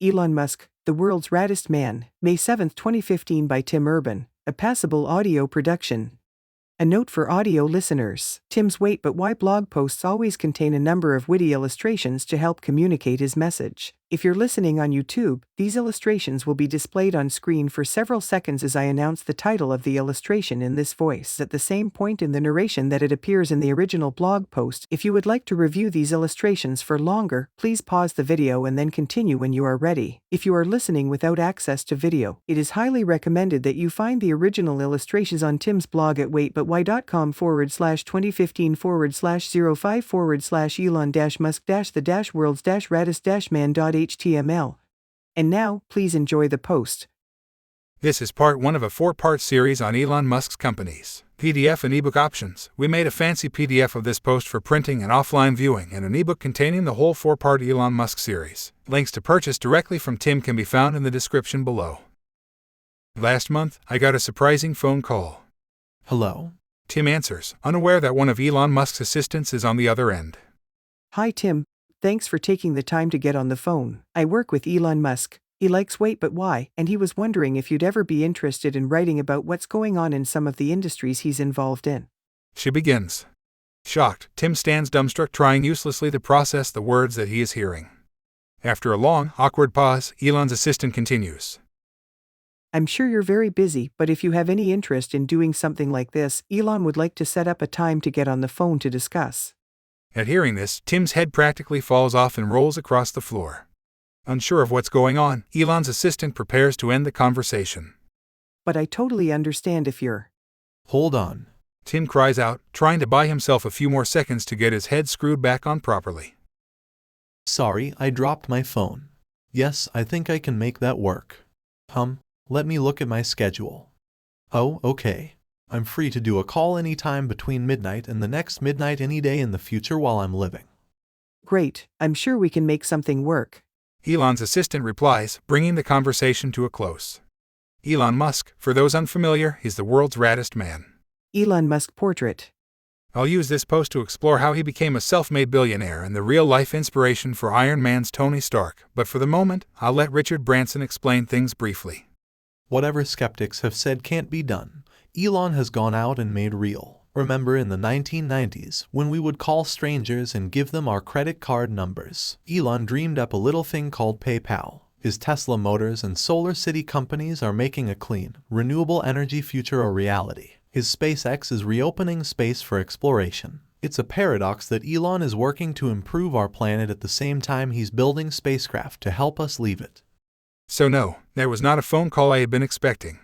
Elon Musk, the world's raddest man, May 7, 2015 by Tim Urban, a Passable audio production. A note for audio listeners: Tim's Wait But Why blog posts always contain a number of witty illustrations to help communicate his message. If you're listening on YouTube, these illustrations will be displayed on screen for several seconds as I announce the title of the illustration in this voice at the same point in the narration that it appears in the original blog post. If you would like to review these illustrations for longer, please pause the video and then continue when you are ready. If you are listening without access to video, it is highly recommended that you find the original illustrations on Tim's blog at waitbutwhy.com/2015/05/Elon-Musk-the-world's-raddest-man.html. And now, please enjoy the post. This is part 1 of a 4-part series on Elon Musk's companies, PDF and ebook options. We made a fancy PDF of this post for printing and offline viewing, and an ebook containing the whole 4-part Elon Musk series. Links to purchase directly from Tim can be found in the description below. Last month, I got a surprising phone call. Hello? Tim answers, unaware that one of Elon Musk's assistants is on the other end. Hi Tim, thanks for taking the time to get on the phone. I work with Elon Musk. He likes Wait But Why, and he was wondering if you'd ever be interested in writing about what's going on in some of the industries he's involved in. She begins. Shocked, Tim stands dumbstruck, trying uselessly to process the words that he is hearing. After a long, awkward pause, Elon's assistant continues. I'm sure you're very busy, but if you have any interest in doing something like this, Elon would like to set up a time to get on the phone to discuss. At hearing this, Tim's head practically falls off and rolls across the floor. Unsure of what's going on, Elon's assistant prepares to end the conversation. But I totally understand if you're... Hold on. Tim cries out, trying to buy himself a few more seconds to get his head screwed back on properly. Sorry, I dropped my phone. Yes, I think I can make that work. Let me look at my schedule. Oh, okay. I'm free to do a call anytime between midnight and the next midnight any day in the future while I'm living. Great, I'm sure we can make something work. Elon's assistant replies, bringing the conversation to a close. Elon Musk, for those unfamiliar, is the world's raddest man. Elon Musk portrait. I'll use this post to explore how he became a self-made billionaire and the real-life inspiration for Iron Man's Tony Stark, but for the moment, I'll let Richard Branson explain things briefly. Whatever skeptics have said can't be done, Elon has gone out and made real. Remember in the 1990s, when we would call strangers and give them our credit card numbers? Elon dreamed up a little thing called PayPal. His Tesla Motors and Solar City companies are making a clean, renewable energy future a reality. His SpaceX is reopening space for exploration. It's a paradox that Elon is working to improve our planet at the same time he's building spacecraft to help us leave it. So no, there was not a phone call I had been expecting.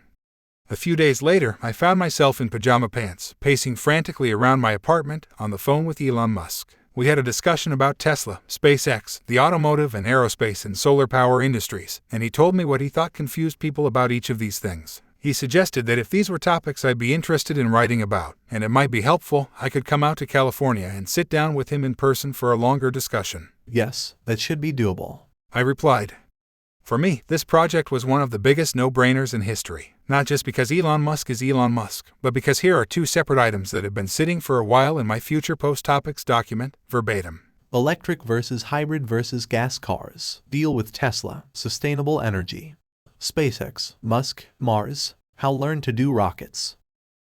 A few days later, I found myself in pajama pants, pacing frantically around my apartment, on the phone with Elon Musk. We had a discussion about Tesla, SpaceX, the automotive and aerospace and solar power industries, and he told me what he thought confused people about each of these things. He suggested that if these were topics I'd be interested in writing about, and it might be helpful, I could come out to California and sit down with him in person for a longer discussion. Yes, that should be doable. I replied. For me, this project was one of the biggest no-brainers in history, not just because Elon Musk is Elon Musk, but because here are 2 separate items that have been sitting for a while in my future post topics document, verbatim. Electric versus hybrid versus gas cars. Deal with Tesla, sustainable energy. SpaceX, Musk, Mars, how learn to do rockets.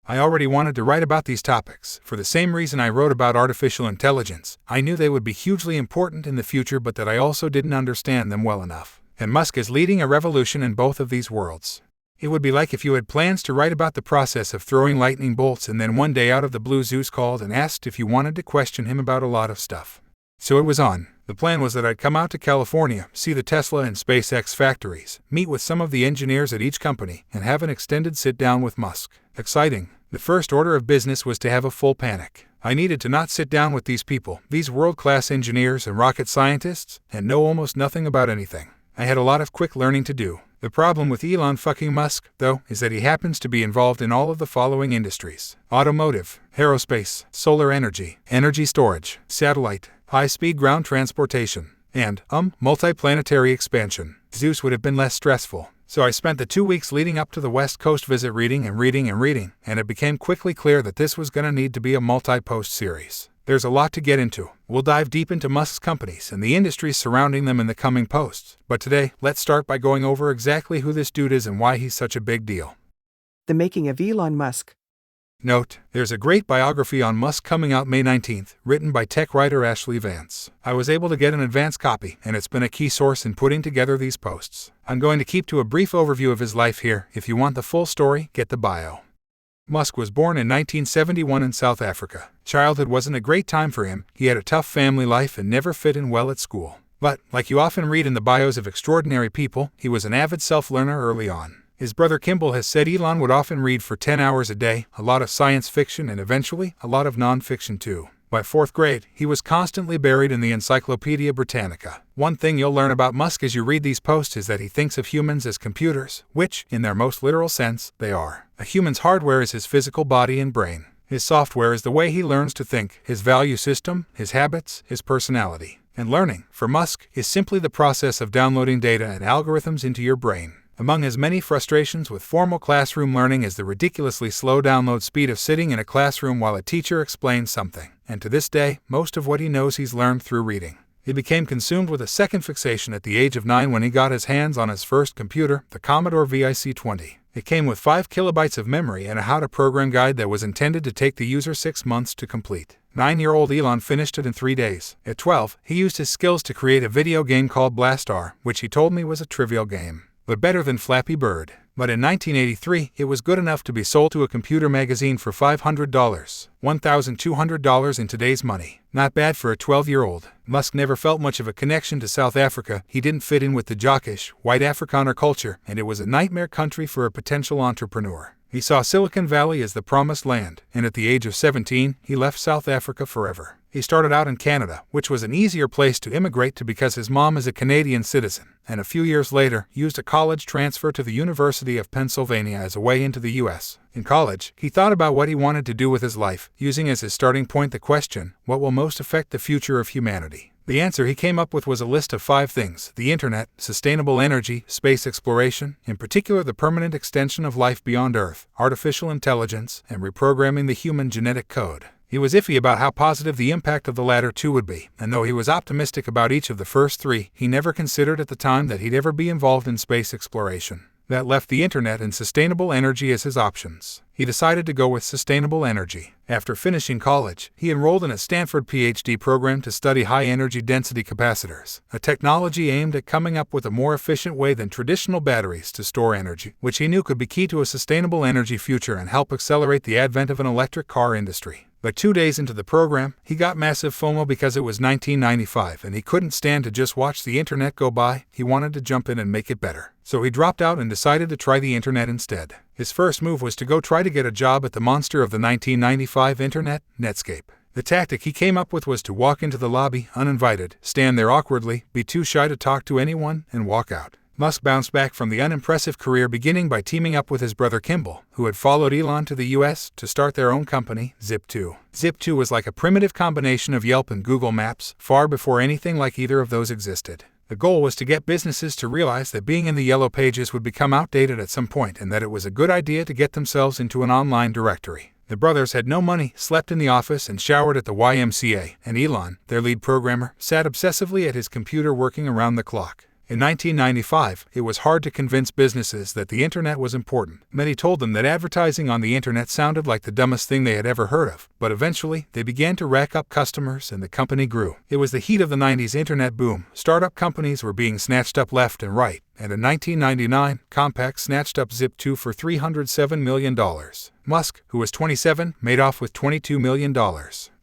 I already wanted to write about these topics, for the same reason I wrote about artificial intelligence. I knew they would be hugely important in the future, but that I also didn't understand them well enough. And Musk is leading a revolution in both of these worlds. It would be like if you had plans to write about the process of throwing lightning bolts and then one day out of the blue Zeus called and asked if you wanted to question him about a lot of stuff. So it was on. The plan was that I'd come out to California, see the Tesla and SpaceX factories, meet with some of the engineers at each company, and have an extended sit-down with Musk. Exciting. The first order of business was to have a full panic. I needed to not sit down with these people, these world-class engineers and rocket scientists, and know almost nothing about anything. I had a lot of quick learning to do. The problem with Elon fucking Musk, though, is that he happens to be involved in all of the following industries: automotive, aerospace, solar energy, energy storage, satellite, high-speed ground transportation, and, multiplanetary expansion. Zeus would have been less stressful. So I spent the 2 weeks leading up to the West Coast visit reading, and it became quickly clear that this was going to need to be a multi-post series. There's a lot to get into. We'll dive deep into Musk's companies and the industries surrounding them in the coming posts. But today, let's start by going over exactly who this dude is and why he's such a big deal. The making of Elon Musk. Note, there's a great biography on Musk coming out May 19th, written by tech writer Ashley Vance. I was able to get an advance copy, and it's been a key source in putting together these posts. I'm going to keep to a brief overview of his life here. If you want the full story, get the bio. Musk was born in 1971 in South Africa. Childhood wasn't a great time for him. He had a tough family life and never fit in well at school. But, like you often read in the bios of extraordinary people, he was an avid self-learner early on. His brother Kimball has said Elon would often read for 10 hours a day, a lot of science fiction and eventually, a lot of non-fiction too. By 4th grade, he was constantly buried in the Encyclopedia Britannica. One thing you'll learn about Musk as you read these posts is that he thinks of humans as computers, which, in their most literal sense, they are. A human's hardware is his physical body and brain. His software is the way he learns to think, his value system, his habits, his personality. And learning, for Musk, is simply the process of downloading data and algorithms into your brain. Among his many frustrations with formal classroom learning is the ridiculously slow download speed of sitting in a classroom while a teacher explains something. And to this day, most of what he knows he's learned through reading. He became consumed with a second fixation at the age of 9 when he got his hands on his first computer, the Commodore VIC-20. It came with 5 kilobytes of memory and a how-to-program guide that was intended to take the user 6 months to complete. 9-year-old Elon finished it in 3 days. At 12, he used his skills to create a video game called Blastar, which he told me was a trivial game, but better than Flappy Bird. But in 1983, it was good enough to be sold to a computer magazine for $500, $1,200 in today's money. Not bad for a 12-year-old. Musk never felt much of a connection to South Africa. He didn't fit in with the jockish, white Afrikaner culture, and it was a nightmare country for a potential entrepreneur. He saw Silicon Valley as the promised land, and at the age of 17, he left South Africa forever. He started out in Canada, which was an easier place to immigrate to because his mom is a Canadian citizen, and a few years later used a college transfer to the University of Pennsylvania as a way into the U.S. In college, he thought about what he wanted to do with his life, using as his starting point the question, what will most affect the future of humanity? The answer he came up with was a list of 5 things: the internet, sustainable energy, space exploration, in particular the permanent extension of life beyond Earth, artificial intelligence, and reprogramming the human genetic code. He was iffy about how positive the impact of the latter 2 would be, and though he was optimistic about each of the first 3, he never considered at the time that he'd ever be involved in space exploration. That left the internet and sustainable energy as his options. He decided to go with sustainable energy. After finishing college, he enrolled in a Stanford PhD program to study high-energy density capacitors, a technology aimed at coming up with a more efficient way than traditional batteries to store energy, which he knew could be key to a sustainable energy future and help accelerate the advent of an electric car industry. But 2 days into the program, he got massive FOMO because it was 1995 and he couldn't stand to just watch the internet go by. He wanted to jump in and make it better. So he dropped out and decided to try the internet instead. His first move was to go try to get a job at the monster of the 1995 internet, Netscape. The tactic he came up with was to walk into the lobby uninvited, stand there awkwardly, be too shy to talk to anyone, and walk out. Musk bounced back from the unimpressive career beginning by teaming up with his brother Kimball, who had followed Elon to the US to start their own company, Zip2. Zip2 was like a primitive combination of Yelp and Google Maps, far before anything like either of those existed. The goal was to get businesses to realize that being in the yellow pages would become outdated at some point and that it was a good idea to get themselves into an online directory. The brothers had no money, slept in the office, and showered at the YMCA, and Elon, their lead programmer, sat obsessively at his computer working around the clock. In 1995, it was hard to convince businesses that the internet was important. Many told them that advertising on the internet sounded like the dumbest thing they had ever heard of, but eventually, they began to rack up customers and the company grew. It was the heat of the 90s internet boom. Startup companies were being snatched up left and right, and in 1999, Compaq snatched up Zip2 for $307 million. Musk, who was 27, made off with $22 million.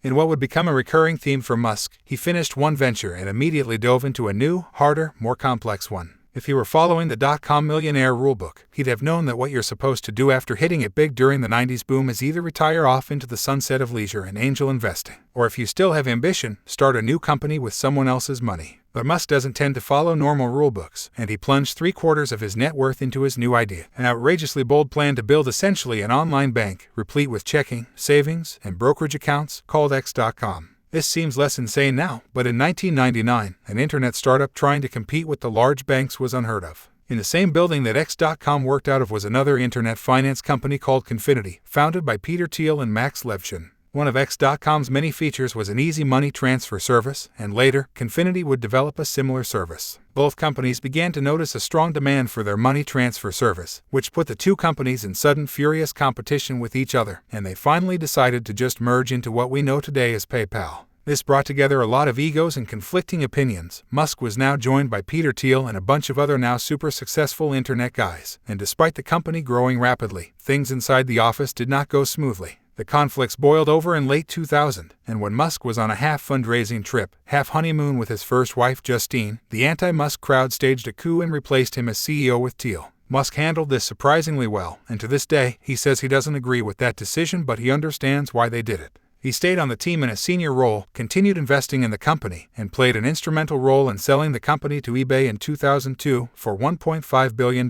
In what would become a recurring theme for Musk, he finished one venture and immediately dove into a new, harder, more complex one. If he were following the dot-com millionaire rulebook, he'd have known that what you're supposed to do after hitting it big during the 90s boom is either retire off into the sunset of leisure and angel investing, or if you still have ambition, start a new company with someone else's money. But Musk doesn't tend to follow normal rulebooks, and he plunged 3/4 of his net worth into his new idea, an outrageously bold plan to build essentially an online bank, replete with checking, savings, and brokerage accounts, called X.com. This seems less insane now, but in 1999, an internet startup trying to compete with the large banks was unheard of. In the same building that X.com worked out of was another internet finance company called Confinity, founded by Peter Thiel and Max Levchin. One of X.com's many features was an easy money transfer service, and later, Confinity would develop a similar service. Both companies began to notice a strong demand for their money transfer service, which put the two companies in sudden furious competition with each other, and they finally decided to just merge into what we know today as PayPal. This brought together a lot of egos and conflicting opinions. Musk was now joined by Peter Thiel and a bunch of other now super successful internet guys, and despite the company growing rapidly, things inside the office did not go smoothly. The conflicts boiled over in late 2000, and when Musk was on a half-fundraising trip, half-honeymoon with his first wife Justine, the anti-Musk crowd staged a coup and replaced him as CEO with Thiel. Musk handled this surprisingly well, and to this day, he says he doesn't agree with that decision, but he understands why they did it. He stayed on the team in a senior role, continued investing in the company, and played an instrumental role in selling the company to eBay in 2002 for $1.5 billion.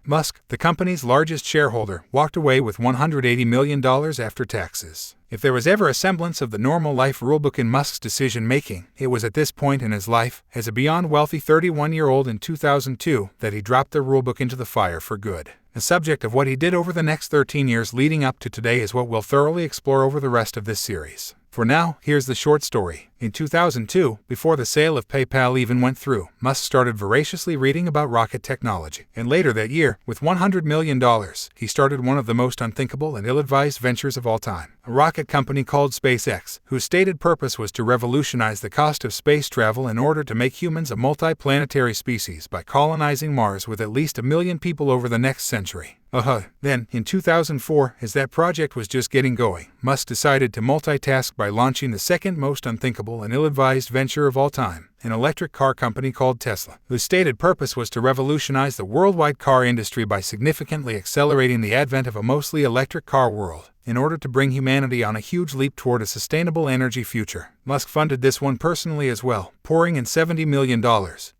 Musk, the company's largest shareholder, walked away with $180 million after taxes. If there was ever a semblance of the normal life rulebook in Musk's decision-making, it was at this point in his life, as a beyond wealthy 31-year-old in 2002, that he dropped the rulebook into the fire for good. The subject of what he did over the next 13 years leading up to today is what we'll thoroughly explore over the rest of this series. For now, here's the short story. In 2002, before the sale of PayPal even went through, Musk started voraciously reading about rocket technology. And later that year, with $100 million, he started one of the most unthinkable and ill-advised ventures of all time. A rocket company called SpaceX, whose stated purpose was to revolutionize the cost of space travel in order to make humans a multi-planetary species by colonizing Mars with at least 1 million people over the next century. Then, in 2004, as that project was just getting going, Musk decided to multitask by launching the second most unthinkable and ill-advised venture of all time, an electric car company called Tesla, whose stated purpose was to revolutionize the worldwide car industry by significantly accelerating the advent of a mostly electric car world, in order to bring humanity on a huge leap toward a sustainable energy future. Musk funded this one personally as well, pouring in $70 million,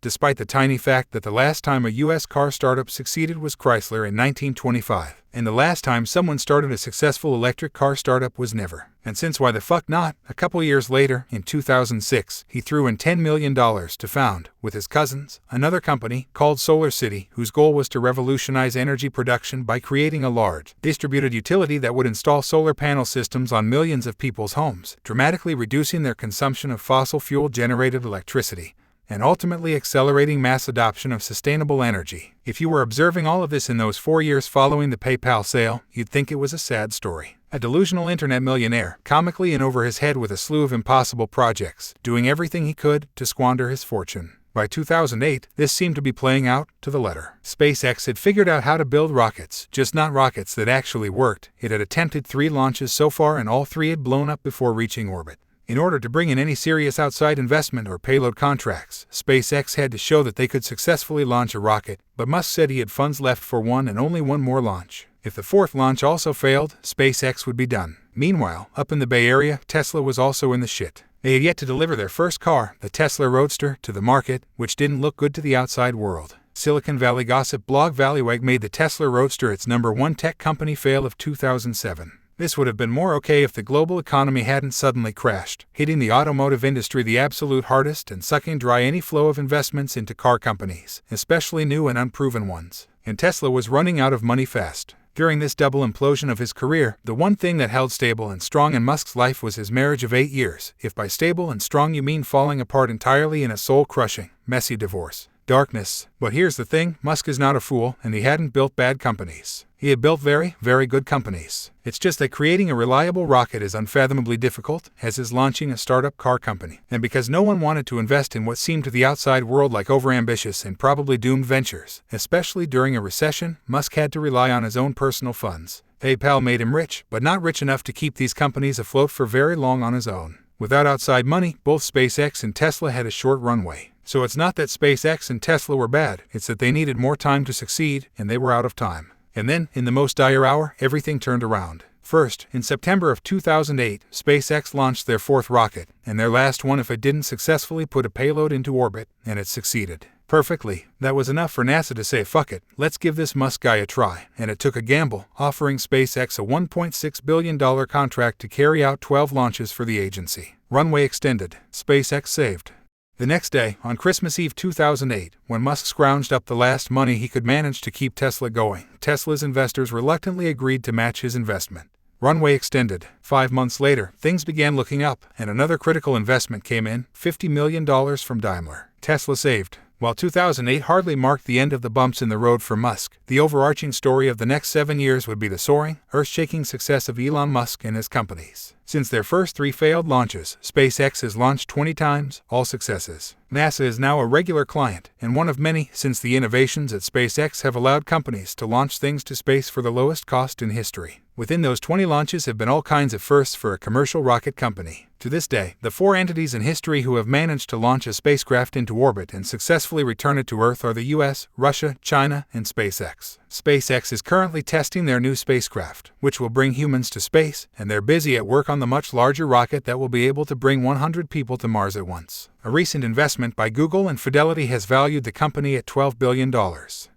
despite the tiny fact that the last time a U.S. car startup succeeded was Chrysler in 1925. And the last time someone started a successful electric car startup was never. And since why the fuck not, a couple years later, in 2006, he threw in $10 million to found, with his cousins, another company called SolarCity, whose goal was to revolutionize energy production by creating a large, distributed utility that would install solar panel systems on millions of people's homes, dramatically reducing their consumption of fossil fuel-generated electricity, and ultimately accelerating mass adoption of sustainable energy. If you were observing all of this in those 4 years following the PayPal sale, you'd think it was a sad story. A delusional internet millionaire, comically in over his head with a slew of impossible projects, doing everything he could to squander his fortune. By 2008, this seemed to be playing out to the letter. SpaceX had figured out how to build rockets, just not rockets that actually worked. It had attempted 3 launches so far and all 3 had blown up before reaching orbit. In order to bring in any serious outside investment or payload contracts, SpaceX had to show that they could successfully launch a rocket, but Musk said he had funds left for one and only one more launch. If the 4th launch also failed, SpaceX would be done. Meanwhile, up in the Bay Area, Tesla was also in the shit. They had yet to deliver their first car, the Tesla Roadster, to the market, which didn't look good to the outside world. Silicon Valley gossip blog Valleywag made the Tesla Roadster its #1 tech company fail of 2007. This would have been more okay if the global economy hadn't suddenly crashed, hitting the automotive industry the absolute hardest and sucking dry any flow of investments into car companies, especially new and unproven ones. And Tesla was running out of money fast. During this double implosion of his career, the one thing that held stable and strong in Musk's life was his marriage of 8 years, if by stable and strong you mean falling apart entirely in a soul-crushing, messy divorce. Darkness. But here's the thing, Musk is not a fool, and he hadn't built bad companies. He had built very, very good companies. It's just that creating a reliable rocket is unfathomably difficult, as is launching a startup car company. And because no one wanted to invest in what seemed to the outside world like overambitious and probably doomed ventures, especially during a recession, Musk had to rely on his own personal funds. PayPal made him rich, but not rich enough to keep these companies afloat for very long on his own. Without outside money, both SpaceX and Tesla had a short runway. So it's not that SpaceX and Tesla were bad, it's that they needed more time to succeed, and they were out of time. And then, in the most dire hour, everything turned around. First, in September of 2008, SpaceX launched their 4th rocket, and their last one if it didn't successfully put a payload into orbit, and it succeeded. Perfectly. That was enough for NASA to say, fuck it, let's give this Musk guy a try, and it took a gamble, offering SpaceX a $1.6 billion contract to carry out 12 launches for the agency. Runway extended. SpaceX saved. The next day, on Christmas Eve 2008, when Musk scrounged up the last money he could manage to keep Tesla going, Tesla's investors reluctantly agreed to match his investment. Runway extended. 5 months later, things began looking up, and another critical investment came in, $50 million from Daimler. Tesla saved. While 2008 hardly marked the end of the bumps in the road for Musk, the overarching story of the next 7 years would be the soaring, earth-shaking success of Elon Musk and his companies. Since their first 3 failed launches, SpaceX has launched 20 times, all successes. NASA is now a regular client, and one of many, since the innovations at SpaceX have allowed companies to launch things to space for the lowest cost in history. Within those 20 launches have been all kinds of firsts for a commercial rocket company. To this day, the 4 entities in history who have managed to launch a spacecraft into orbit and successfully return it to Earth are the US, Russia, China, and SpaceX. SpaceX is currently testing their new spacecraft, which will bring humans to space, and they're busy at work on the much larger rocket that will be able to bring 100 people to Mars at once. A recent investment by Google and Fidelity has valued the company at $12 billion.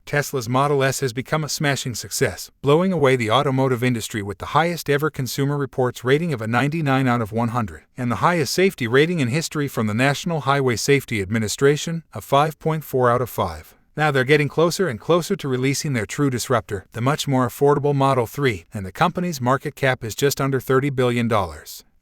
Tesla's Model S has become a smashing success, blowing away the automotive industry with the highest ever Consumer Reports rating of a 99 out of 100, and the highest safety rating in history from the National Highway Safety Administration, a 5.4 out of 5. Now they're getting closer and closer to releasing their true disruptor, the much more affordable Model 3, and the company's market cap is just under $30 billion.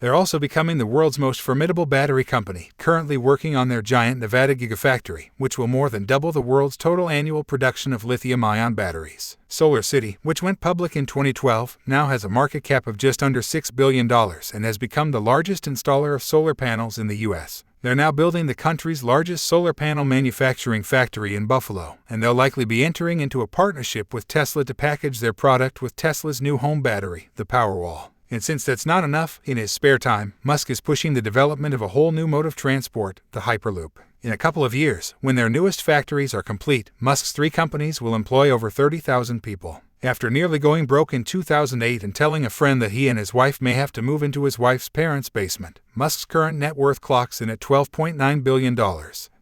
They're also becoming the world's most formidable battery company, currently working on their giant Nevada Gigafactory, which will more than double the world's total annual production of lithium-ion batteries. SolarCity, which went public in 2012, now has a market cap of just under $6 billion and has become the largest installer of solar panels in the U.S. They're now building the country's largest solar panel manufacturing factory in Buffalo, and they'll likely be entering into a partnership with Tesla to package their product with Tesla's new home battery, the Powerwall. And since that's not enough, in his spare time, Musk is pushing the development of a whole new mode of transport, the Hyperloop. In a couple of years, when their newest factories are complete, Musk's 3 companies will employ over 30,000 people. After nearly going broke in 2008 and telling a friend that he and his wife may have to move into his wife's parents' basement, Musk's current net worth clocks in at $12.9 billion.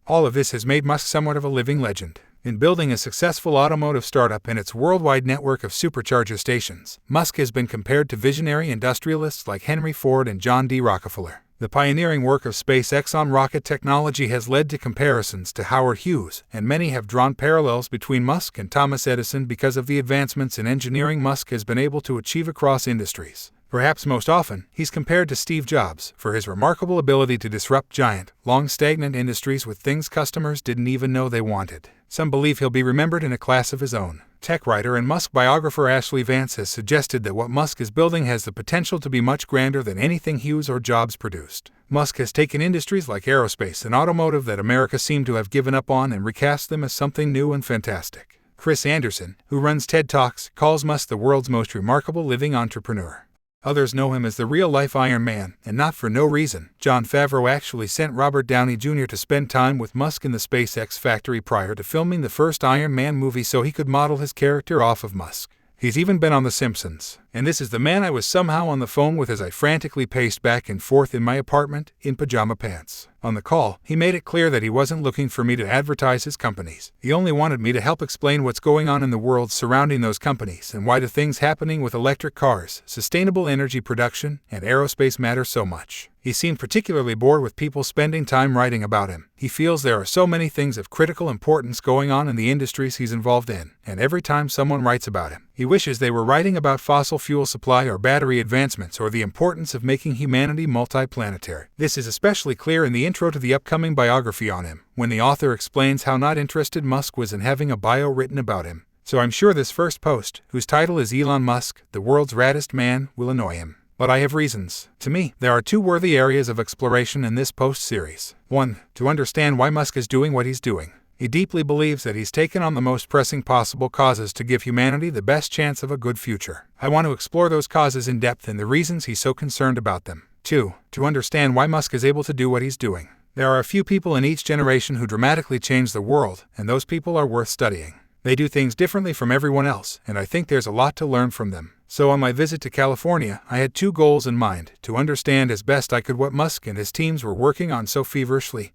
All of this has made Musk somewhat of a living legend. In building a successful automotive startup and its worldwide network of supercharger stations, Musk has been compared to visionary industrialists like Henry Ford and John D. Rockefeller. The pioneering work of SpaceX on rocket technology has led to comparisons to Howard Hughes, and many have drawn parallels between Musk and Thomas Edison because of the advancements in engineering Musk has been able to achieve across industries. Perhaps most often, he's compared to Steve Jobs for his remarkable ability to disrupt giant, long-stagnant industries with things customers didn't even know they wanted. Some believe he'll be remembered in a class of his own. Tech writer and Musk biographer Ashley Vance has suggested that what Musk is building has the potential to be much grander than anything Hughes or Jobs produced. Musk has taken industries like aerospace and automotive that America seemed to have given up on and recast them as something new and fantastic. Chris Anderson, who runs TED Talks, calls Musk the world's most remarkable living entrepreneur. Others know him as the real-life Iron Man, and not for no reason. Jon Favreau actually sent Robert Downey Jr. to spend time with Musk in the SpaceX factory prior to filming the first Iron Man movie so he could model his character off of Musk. He's even been on The Simpsons. And this is the man I was somehow on the phone with as I frantically paced back and forth in my apartment, in pajama pants. On the call, he made it clear that he wasn't looking for me to advertise his companies. He only wanted me to help explain what's going on in the world surrounding those companies and why the things happening with electric cars, sustainable energy production, and aerospace matter so much. He seemed particularly bored with people spending time writing about him. He feels there are so many things of critical importance going on in the industries he's involved in, and every time someone writes about him, he wishes they were writing about fossil fuel supply or battery advancements or the importance of making humanity multiplanetary. This is especially clear in the intro to the upcoming biography on him, when the author explains how not interested Musk was in having a bio written about him. So I'm sure this first post, whose title is Elon Musk, the world's raddest man, will annoy him. But I have reasons. To me, there are 2 worthy areas of exploration in this post-series. 1. To understand why Musk is doing what he's doing. He deeply believes that he's taken on the most pressing possible causes to give humanity the best chance of a good future. I want to explore those causes in depth and the reasons he's so concerned about them. 2. To understand why Musk is able to do what he's doing. There are a few people in each generation who dramatically change the world, and those people are worth studying. They do things differently from everyone else, and I think there's a lot to learn from them. So on my visit to California, I had 2 goals in mind: to understand as best I could what Musk and his teams were working on so feverishly,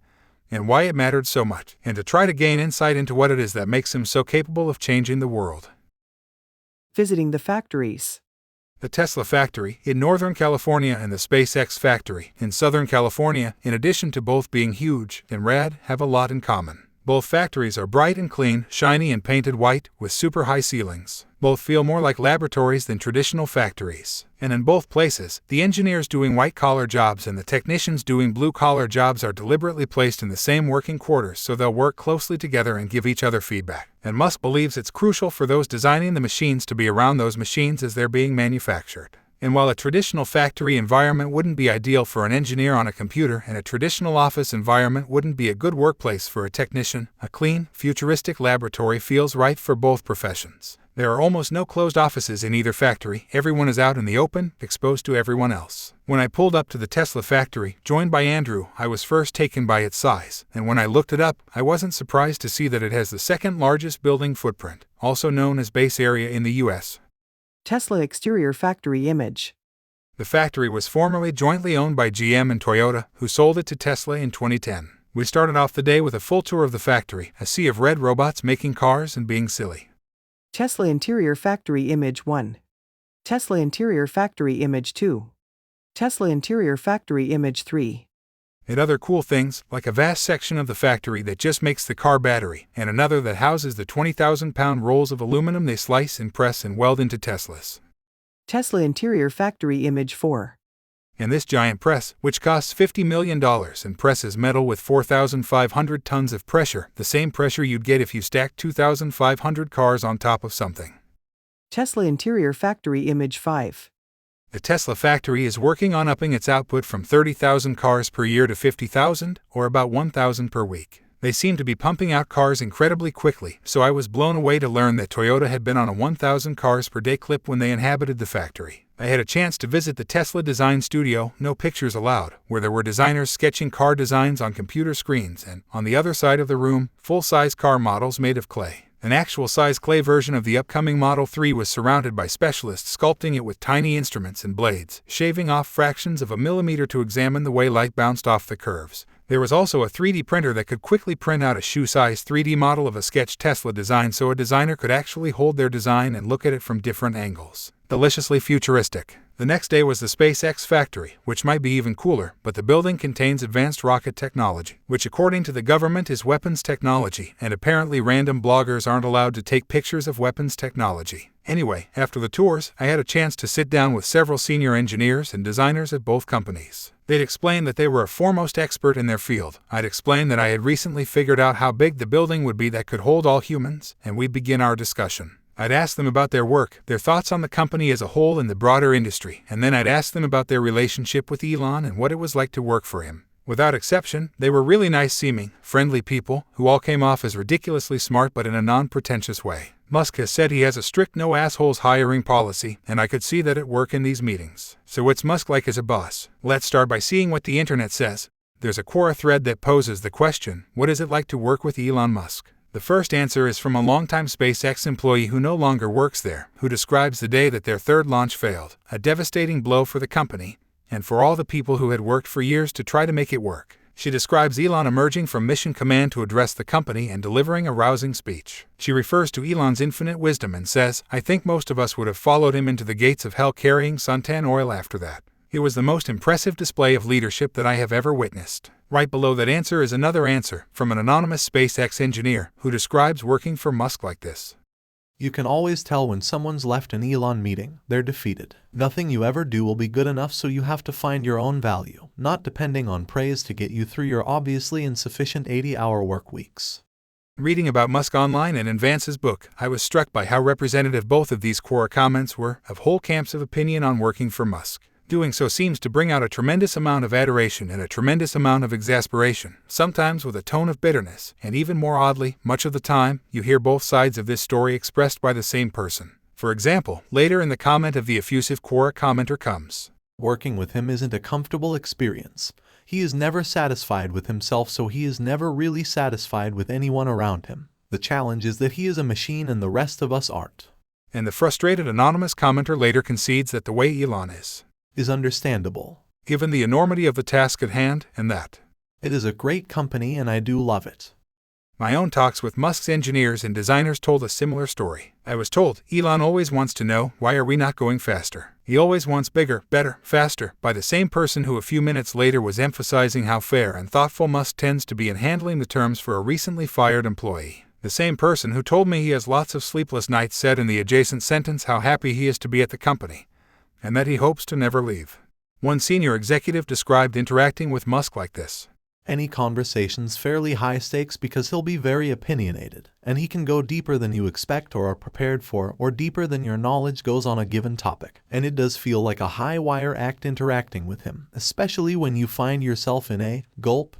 and why it mattered so much, and to try to gain insight into what it is that makes him so capable of changing the world. Visiting the factories. The Tesla factory in Northern California and the SpaceX factory in Southern California, in addition to both being huge and rad, have a lot in common. Both factories are bright and clean, shiny and painted white, with super high ceilings. Both feel more like laboratories than traditional factories. And in both places, the engineers doing white-collar jobs and the technicians doing blue-collar jobs are deliberately placed in the same working quarters so they'll work closely together and give each other feedback. And Musk believes it's crucial for those designing the machines to be around those machines as they're being manufactured. And while a traditional factory environment wouldn't be ideal for an engineer on a computer and a traditional office environment wouldn't be a good workplace for a technician, a clean, futuristic laboratory feels right for both professions. There are almost no closed offices in either factory. Everyone is out in the open, exposed to everyone else. When I pulled up to the Tesla factory, joined by Andrew, I was first taken by its size. And when I looked it up, I wasn't surprised to see that it has the second largest building footprint, also known as base area in the US. Tesla exterior factory image. The factory was formerly jointly owned by GM and Toyota, who sold it to Tesla in 2010. We started off the day with a full tour of the factory, a sea of red robots making cars and being silly. Tesla interior factory image 1. Tesla interior factory image 2. Tesla interior factory image 3. And other cool things, like a vast section of the factory that just makes the car battery, and another that houses the 20,000-pound rolls of aluminum they slice and press and weld into Teslas. Tesla interior factory image 4. And this giant press, which costs $50 million and presses metal with 4,500 tons of pressure, the same pressure you'd get if you stacked 2,500 cars on top of something. Tesla interior factory image 5. The Tesla factory is working on upping its output from 30,000 cars per year to 50,000, or about 1,000 per week. They seem to be pumping out cars incredibly quickly, so I was blown away to learn that Toyota had been on a 1,000 cars per day clip when they inhabited the factory. I had a chance to visit the Tesla design studio, no pictures allowed, where there were designers sketching car designs on computer screens and, on the other side of the room, full-size car models made of clay. An actual-size clay version of the upcoming Model 3 was surrounded by specialists sculpting it with tiny instruments and blades, shaving off fractions of a millimeter to examine the way light bounced off the curves. There was also a 3D printer that could quickly print out a shoe-size 3D model of a sketched Tesla design so a designer could actually hold their design and look at it from different angles. Deliciously futuristic. The next day was the SpaceX factory, which might be even cooler, but the building contains advanced rocket technology, which according to the government is weapons technology, and apparently random bloggers aren't allowed to take pictures of weapons technology. Anyway, after the tours, I had a chance to sit down with several senior engineers and designers at both companies. They'd explain that they were a foremost expert in their field. I'd explain that I had recently figured out how big the building would be that could hold all humans, and we'd begin our discussion. I'd ask them about their work, their thoughts on the company as a whole and the broader industry, and then I'd ask them about their relationship with Elon and what it was like to work for him. Without exception, they were really nice-seeming, friendly people, who all came off as ridiculously smart but in a non-pretentious way. Musk has said he has a strict no-assholes hiring policy, and I could see that at work in these meetings. So what's Musk like as a boss? Let's start by seeing what the internet says. There's a Quora thread that poses the question, what is it like to work with Elon Musk? The first answer is from a longtime SpaceX employee who no longer works there, who describes the day that their third launch failed, a devastating blow for the company, and for all the people who had worked for years to try to make it work. She describes Elon emerging from Mission Command to address the company and delivering a rousing speech. She refers to Elon's infinite wisdom and says, I think most of us would have followed him into the gates of hell carrying suntan oil after that. It was the most impressive display of leadership that I have ever witnessed. Right below that answer is another answer from an anonymous SpaceX engineer who describes working for Musk like this. You can always tell when someone's left an Elon meeting, they're defeated. Nothing you ever do will be good enough, so you have to find your own value, not depending on praise to get you through your obviously insufficient 80-hour work weeks. Reading about Musk online and in Vance's book, I was struck by how representative both of these Quora comments were of whole camps of opinion on working for Musk. Doing so seems to bring out a tremendous amount of adoration and a tremendous amount of exasperation, sometimes with a tone of bitterness, and even more oddly, much of the time, you hear both sides of this story expressed by the same person. For example, later in the comment of the effusive Quora commenter comes, Working with him isn't a comfortable experience. He is never satisfied with himself, so he is never really satisfied with anyone around him. The challenge is that he is a machine and the rest of us aren't. And the frustrated anonymous commenter later concedes that the way Elon is understandable, given the enormity of the task at hand, and that it is a great company and I do love it. My own talks with Musk's engineers and designers told a similar story. I was told, Elon always wants to know, why are we not going faster? He always wants bigger, better, faster, by the same person who a few minutes later was emphasizing how fair and thoughtful Musk tends to be in handling the terms for a recently fired employee. The same person who told me he has lots of sleepless nights said in the adjacent sentence how happy he is to be at the company, and that he hopes to never leave. One senior executive described interacting with Musk like this. Any conversation's fairly high stakes because he'll be very opinionated, and he can go deeper than you expect or are prepared for, or deeper than your knowledge goes on a given topic. And it does feel like a high-wire act interacting with him, especially when you find yourself in a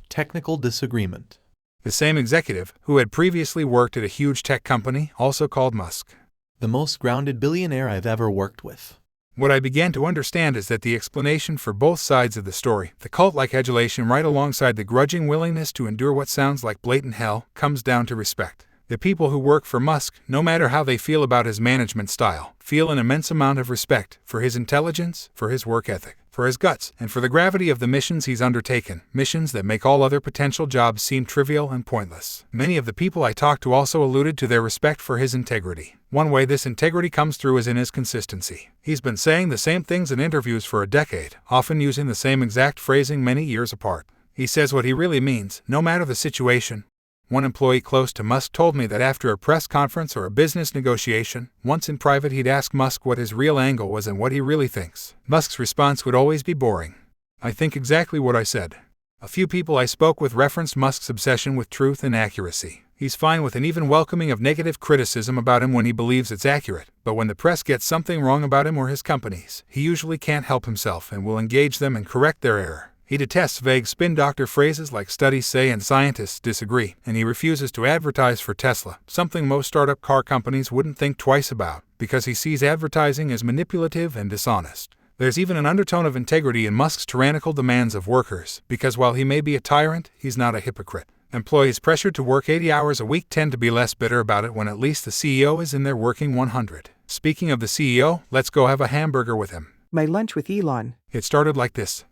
technical disagreement. The same executive, who had previously worked at a huge tech company, also called Musk the most grounded billionaire I've ever worked with. What I began to understand is that the explanation for both sides of the story, the cult-like adulation right alongside the grudging willingness to endure what sounds like blatant hell, comes down to respect. The people who work for Musk, no matter how they feel about his management style, feel an immense amount of respect for his intelligence, for his work ethic, for his guts, and for the gravity of the missions he's undertaken, missions that make all other potential jobs seem trivial and pointless. Many of the people I talked to also alluded to their respect for his integrity. One way this integrity comes through is in his consistency. He's been saying the same things in interviews for a decade, often using the same exact phrasing many years apart. He says what he really means, no matter the situation. One employee close to Musk told me that after a press conference or a business negotiation, once in private he'd ask Musk what his real angle was and what he really thinks. Musk's response would always be boring. I think exactly what I said. A few people I spoke with referenced Musk's obsession with truth and accuracy. He's fine with an even welcoming of negative criticism about him when he believes it's accurate, but when the press gets something wrong about him or his companies, he usually can't help himself and will engage them and correct their error. He detests vague spin doctor phrases like studies say and scientists disagree, and he refuses to advertise for Tesla, something most startup car companies wouldn't think twice about, because he sees advertising as manipulative and dishonest. There's even an undertone of integrity in Musk's tyrannical demands of workers, because while he may be a tyrant, he's not a hypocrite. Employees pressured to work 80 hours a week tend to be less bitter about it when at least the CEO is in there working 100. Speaking of the CEO, let's go have a hamburger with him. My lunch with Elon. It started like this.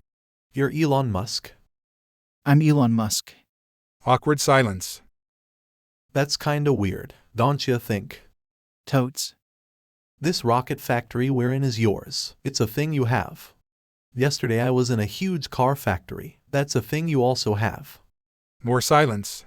You're Elon Musk? I'm Elon Musk. Awkward silence. That's kinda weird, don't you think? Totes. This rocket factory we're in is yours. It's a thing you have. Yesterday I was in a huge car factory. That's a thing you also have. More silence.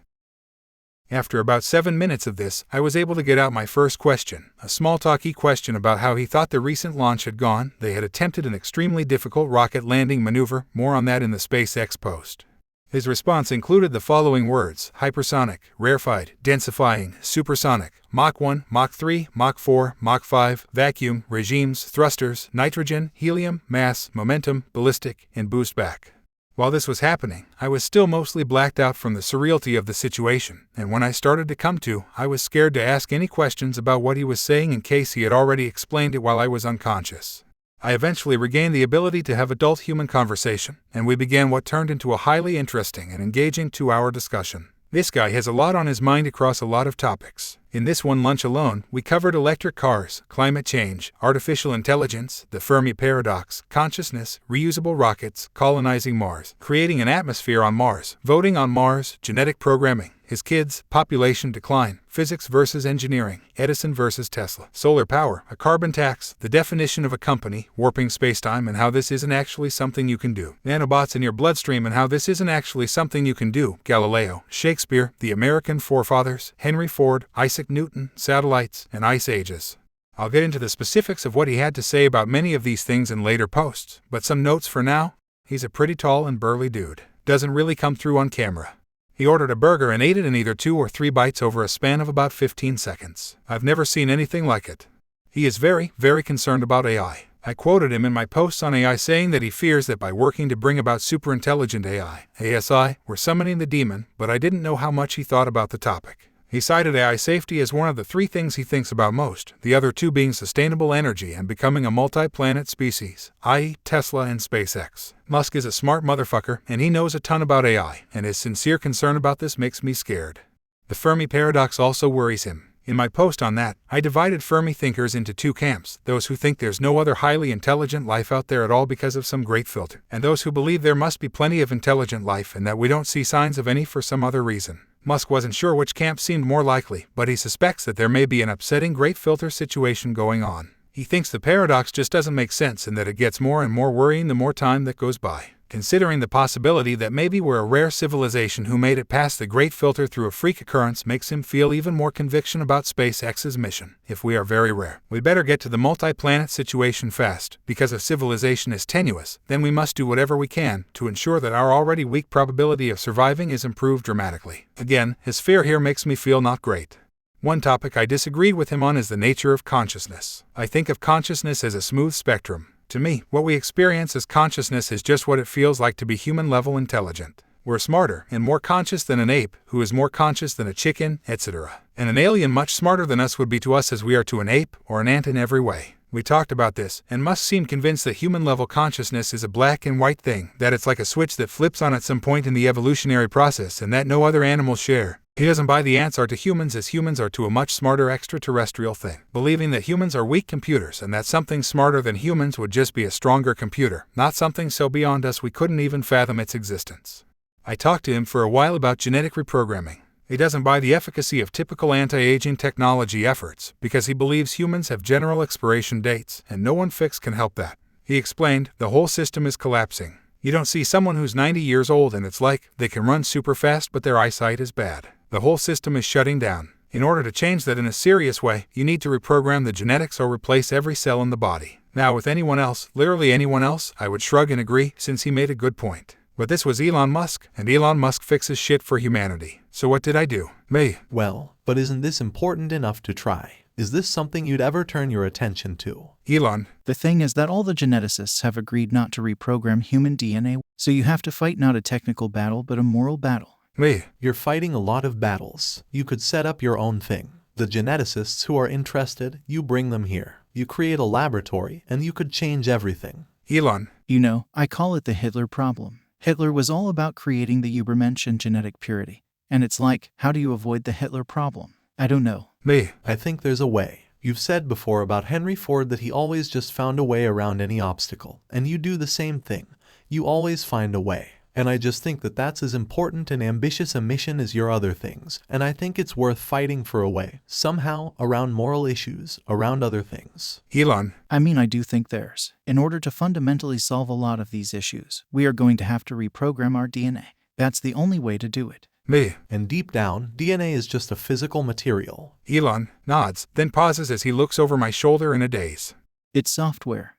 After about 7 minutes of this, I was able to get out my first question, a small-talky question about how he thought the recent launch had gone. They had attempted an extremely difficult rocket landing maneuver, more on that in the SpaceX post. His response included the following words: hypersonic, rarefied, densifying, supersonic, Mach 1, Mach 3, Mach 4, Mach 5, vacuum, regimes, thrusters, nitrogen, helium, mass, momentum, ballistic, and boost back. While this was happening, I was still mostly blacked out from the surreality of the situation, and when I started to come to, I was scared to ask any questions about what he was saying in case he had already explained it while I was unconscious. I eventually regained the ability to have adult human conversation, and we began what turned into a highly interesting and engaging 2-hour discussion. This guy has a lot on his mind across a lot of topics. In this one lunch alone, we covered electric cars, climate change, artificial intelligence, the Fermi paradox, consciousness, reusable rockets, colonizing Mars, creating an atmosphere on Mars, voting on Mars, genetic programming, his kids, population decline, physics versus engineering, Edison versus Tesla, solar power, a carbon tax, the definition of a company, warping spacetime and how this isn't actually something you can do, nanobots in your bloodstream and how this isn't actually something you can do, Galileo, Shakespeare, the American forefathers, Henry Ford, Isaac Newton, satellites, and ice ages. I'll get into the specifics of what he had to say about many of these things in later posts, but some notes for now. He's a pretty tall and burly dude. Doesn't really come through on camera. He ordered a burger and ate it in either 2 or 3 bites over a span of about 15 seconds. I've never seen anything like it. He is very, very concerned about AI. I quoted him in my posts on AI saying that he fears that by working to bring about superintelligent AI, ASI, we're summoning the demon, but I didn't know how much he thought about the topic. He cited AI safety as one of the 3 things he thinks about most, the other 2 being sustainable energy and becoming a multi-planet species, i.e. Tesla and SpaceX. Musk is a smart motherfucker, and he knows a ton about AI, and his sincere concern about this makes me scared. The Fermi paradox also worries him. In my post on that, I divided Fermi thinkers into 2 camps, those who think there's no other highly intelligent life out there at all because of some great filter, and those who believe there must be plenty of intelligent life and that we don't see signs of any for some other reason. Musk wasn't sure which camp seemed more likely, but he suspects that there may be an upsetting great filter situation going on. He thinks the paradox just doesn't make sense and that it gets more and more worrying the more time that goes by. Considering the possibility that maybe we're a rare civilization who made it past the great filter through a freak occurrence makes him feel even more conviction about SpaceX's mission. If we are very rare, we'd better get to the multi-planet situation fast, because if civilization is tenuous, then we must do whatever we can to ensure that our already weak probability of surviving is improved dramatically. Again, his fear here makes me feel not great. One topic I disagreed with him on is the nature of consciousness. I think of consciousness as a smooth spectrum. To me, what we experience as consciousness is just what it feels like to be human-level intelligent. We're smarter and more conscious than an ape, who is more conscious than a chicken, etc. And an alien much smarter than us would be to us as we are to an ape or an ant in every way. We talked about this, and Musk seemed convinced that human-level consciousness is a black and white thing, that it's like a switch that flips on at some point in the evolutionary process and that no other animals share. He doesn't buy the ants are to humans as humans are to a much smarter extraterrestrial thing, believing that humans are weak computers and that something smarter than humans would just be a stronger computer, not something so beyond us we couldn't even fathom its existence. I talked to him for a while about genetic reprogramming. He doesn't buy the efficacy of typical anti-aging technology efforts because he believes humans have general expiration dates and no one fix can help that. He explained, the whole system is collapsing. You don't see someone who's 90 years old and it's like they can run super fast but their eyesight is bad. The whole system is shutting down. In order to change that in a serious way, you need to reprogram the genetics or replace every cell in the body. Now with anyone else, literally anyone else, I would shrug and agree since he made a good point. But this was Elon Musk, and Elon Musk fixes shit for humanity. So what did I do? Me. Well, but isn't this important enough to try? Is this something you'd ever turn your attention to? Elon. The thing is that all the geneticists have agreed not to reprogram human DNA, so you have to fight not a technical battle but a moral battle. Me. You're fighting a lot of battles. You could set up your own thing. The geneticists who are interested, you bring them here. You create a laboratory, and you could change everything. Elon. You know, I call it the Hitler problem. Hitler was all about creating the Übermensch and genetic purity. And it's like, how do you avoid the Hitler problem? I don't know. Me. I think there's a way. You've said before about Henry Ford that he always just found a way around any obstacle. And you do the same thing. You always find a way. And I just think that that's as important and ambitious a mission as your other things. And I think it's worth fighting for a way, somehow, around moral issues, around other things. Elon. I mean, I do think there's. In order to fundamentally solve a lot of these issues, we are going to have to reprogram our DNA. That's the only way to do it. Me. And deep down, DNA is just a physical material. Elon nods, then pauses as he looks over my shoulder in a daze. It's software.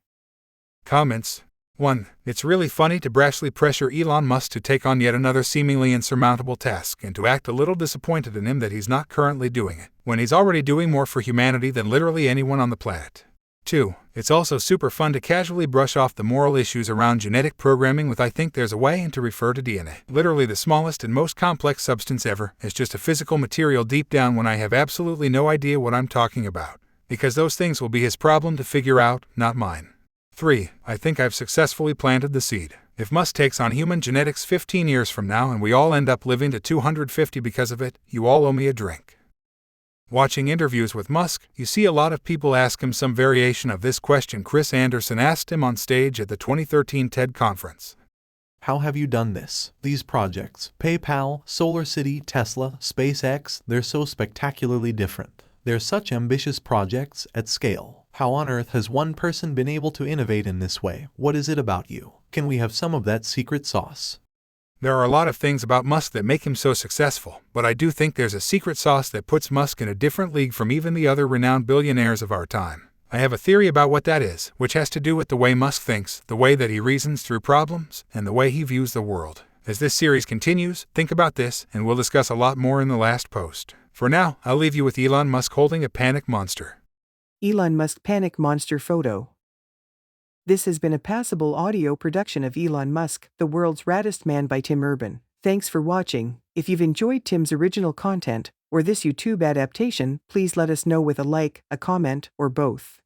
Comments. 1. It's really funny to brashly pressure Elon Musk to take on yet another seemingly insurmountable task and to act a little disappointed in him that he's not currently doing it, when he's already doing more for humanity than literally anyone on the planet. 2. It's also super fun to casually brush off the moral issues around genetic programming with I think there's a way and to refer to DNA, literally the smallest and most complex substance ever, as just a physical material deep down when I have absolutely no idea what I'm talking about. Because those things will be his problem to figure out, not mine. 3. I think I've successfully planted the seed. If Musk takes on human genetics 15 years from now and we all end up living to 250 because of it, you all owe me a drink. Watching interviews with Musk, you see a lot of people ask him some variation of this question Chris Anderson asked him on stage at the 2013 TED conference. How have you done this? These projects, PayPal, SolarCity, Tesla, SpaceX, they're so spectacularly different. They're such ambitious projects at scale. How on earth has one person been able to innovate in this way? What is it about you? Can we have some of that secret sauce? There are a lot of things about Musk that make him so successful, but I do think there's a secret sauce that puts Musk in a different league from even the other renowned billionaires of our time. I have a theory about what that is, which has to do with the way Musk thinks, the way that he reasons through problems, and the way he views the world. As this series continues, think about this, and we'll discuss a lot more in the last post. For now, I'll leave you with Elon Musk holding a panic monster. Elon Musk panic monster photo. This has been a Passable audio production of Elon Musk, the world's raddest man by Tim Urban. Thanks for watching. If you've enjoyed Tim's original content, or this YouTube adaptation, please let us know with a like, a comment, or both.